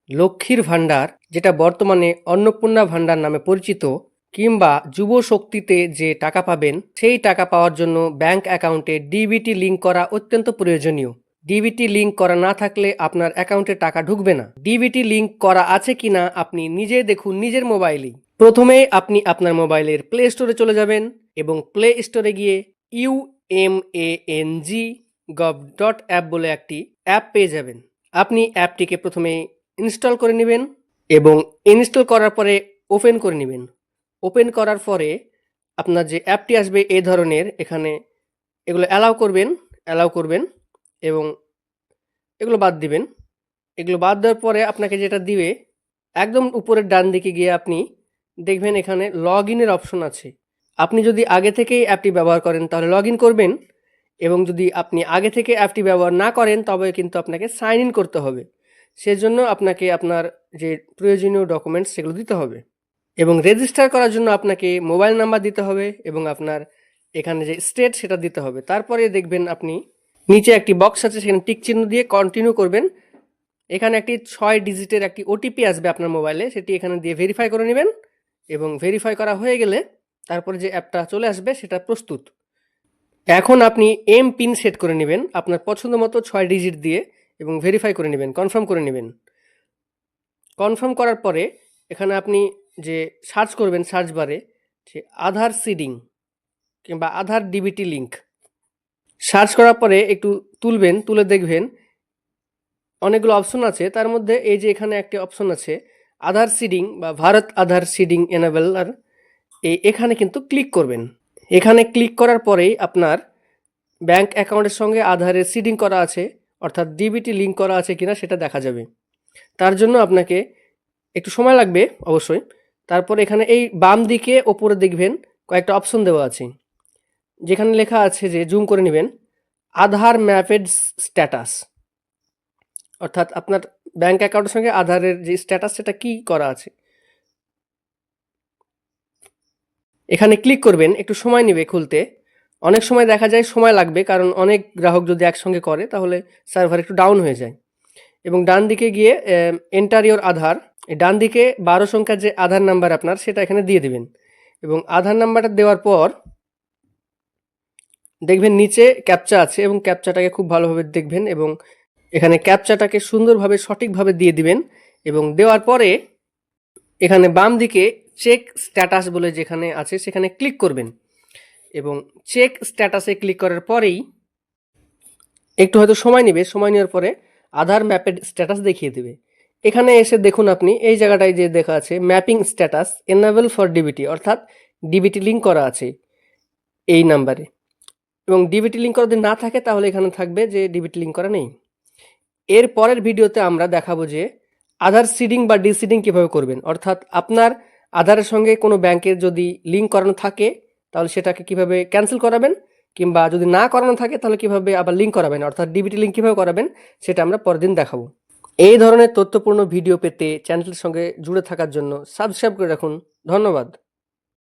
লক্ষ্মীর ভাণ্ডার, যেটা বর্তমানে অন্নপূর্ণা ভাণ্ডার নামে পরিচিত, কিংবা যুব শক্তিতে যে টাকা পাবেন, সেই টাকা পাওয়ার জন্য ব্যাংক অ্যাকাউন্টে ডিবিটি লিঙ্ক করা অত্যন্ত প্রয়োজনীয়। ডিবিটি লিঙ্ক করা না থাকলে আপনার অ্যাকাউন্টে টাকা ঢুকবে না। ডিবিটি লিঙ্ক করা আছে কিনা আপনি নিজে দেখুন নিজের মোবাইলেই। প্রথমে আপনি আপনার মোবাইলের প্লে স্টোরে চলে যাবেন এবং প্লে স্টোরে গিয়ে umang.gov.app বলে একটি অ্যাপ পেয়ে যাবেন। আপনি অ্যাপটিকে প্রথমে ইনস্টল করে নেবেন এবং ইনস্টল করার পরে ওপেন করে নেবেন। ওপেন করার পরে আপনার যে অ্যাপটি আসবে এই ধরনের, এখানে এগুলো অ্যালাউ করবেন এবং এগুলো বাদ দিবেন। এগুলো বাদ দেওয়ার পরে আপনাকে যেটা দিবে, একদম উপরের ডান দিকে গিয়ে আপনি দেখবেন এখানে লগ ইনের অপশন আছে। আপনি যদি আগে থেকেই অ্যাপটি ব্যবহার করেন তাহলে লগ ইন করবেন, এবং যদি আপনি আগে থেকে অ্যাপটি ব্যবহার না করেন তবে কিন্তু আপনাকে সাইন ইন করতে হবে। সেজন্য আপনাকে আপনার যে প্রয়োজনীয় ডকুমেন্টস সেগুলো দিতে হবে, এবং রেজিস্টার করার জন্য আপনাকে মোবাইল নাম্বার দিতে হবে এবং আপনার এখানে যে স্টেট সেটা দিতে হবে। তারপরে দেখবেন আপনি নিচে একটি বক্স আছে, সেখানে টিক চিহ্ন দিয়ে কন্টিনিউ করবেন। এখানে একটি 6 ডিজিটের একটি ওটিপি আসবে আপনার মোবাইলে, সেটি এখানে দিয়ে ভেরিফাই করে নেবেন, এবং ভেরিফাই করা হয়ে গেলে তারপরে যে অ্যাপটা চলে আসবে সেটা প্রস্তুত। এখন আপনি এম পিন সেট করে নেবেন আপনার পছন্দ মতো 6 ডিজিট দিয়ে, এবং ভেরিফাই করে নেবেন, কনফার্ম করে নেবেন। কনফার্ম করার পরে এখানে আপনি যে সার্চ করবেন সার্চ বারে, যে আধার সিডিং কিংবা আধার ডিবিটি লিঙ্ক সার্চ করার পরে একটু তুলে দেখবেন অনেকগুলো অপশন আছে। তার মধ্যে এই যে এখানে একটি অপশন আছে আধার সিডিং বা ভারত আধার সিডিং এনেবলার, এখানে কিন্তু ক্লিক করবেন। এখানে ক্লিক করার পরেই আপনার ব্যাংক অ্যাকাউন্টের সঙ্গে আধারের সিডিং করা আছে, অর্থাৎ ডিবিটি লিঙ্ক করা আছে কিনা সেটা দেখা যাবে। তার জন্য আপনাকে একটু সময় লাগবে অবশ্যই। তারপর এখানে এই বাম দিকে ওপরে দেখবেন কয়েকটা অপশন দেওয়া আছে, যেখানে লেখা আছে, যে জুম করে নেবেন, আধার ম্যাপেড স্ট্যাটাস, অর্থাৎ আপনার ব্যাংক অ্যাকাউন্টের সঙ্গে আধারের যে স্ট্যাটাস সেটা কি করা আছে। এখানে ক্লিক করবেন, একটু সময় নেবে খুলতে। অনেক সময় দেখা যায় সময় লাগবে, কারণ অনেক গ্রাহক যদি একসঙ্গে করে তাহলে সার্ভার একটু ডাউন হয়ে যায়। এবং ডান দিকে গিয়ে এন্টার ইওর আধার, ডান দিকে 12 সংখ্যার যে আধার নাম্বার আপনার সেটা এখানে দিয়ে দিবেন, এবং আধার নাম্বারটা দেওয়ার পর দেখবেন নিচে ক্যাপচা আছে, এবং ক্যাপচাটাকে খুব ভালোভাবে দেখবেন, এবং এখানে ক্যাপচাটাকে সুন্দরভাবে সঠিকভাবে দিয়ে দিবেন। এবং দেওয়ার পরে এখানে বাম দিকে চেক স্ট্যাটাস বলে যেখানে আছে সেখানে ক্লিক করবেন, এবং চেক স্ট্যাটাসে ক্লিক করার পরেই একটু হয়তো সময় নেবে, সময় নেওয়ার পরে আধার ম্যাপেড স্ট্যাটাস দেখিয়ে দেবে। এখানে এসে দেখুন আপনি এই জায়গাটায় যে দেখা আছে mapping status enable for DBT, অর্থাৎ ডিবিটি লিঙ্ক করা আছে এই নাম্বারে, এবং ডিবিটি লিঙ্ক করা যদি না থাকে তাহলে এখানে থাকবে যে ডিবিটি লিঙ্ক করা নেই। এর পরের ভিডিওতে আমরা দেখাবো যে আধার সিডিং বা ডিসিডিং কীভাবে করবেন, অর্থাৎ আপনার আধারের সঙ্গে কোনো ব্যাংকের যদি লিঙ্ক করানো থাকে তাহলে সেটাকে কিভাবে ক্যান্সেল করাবেন, কিংবা যদি না করানো থাকে তাহলে কিভাবে আবার লিঙ্ক করাবেন, অর্থাৎ ডিবিটি লিঙ্ক কীভাবে করাবেন সেটা আমরা পরের দিন দেখাবো। এই ধরনের তথ্যপূর্ণ ভিডিও পেতে চ্যানেলটির সঙ্গে জুড়ে থাকার জন্য সাবস্ক্রাইব করে রাখুন। ধন্যবাদ।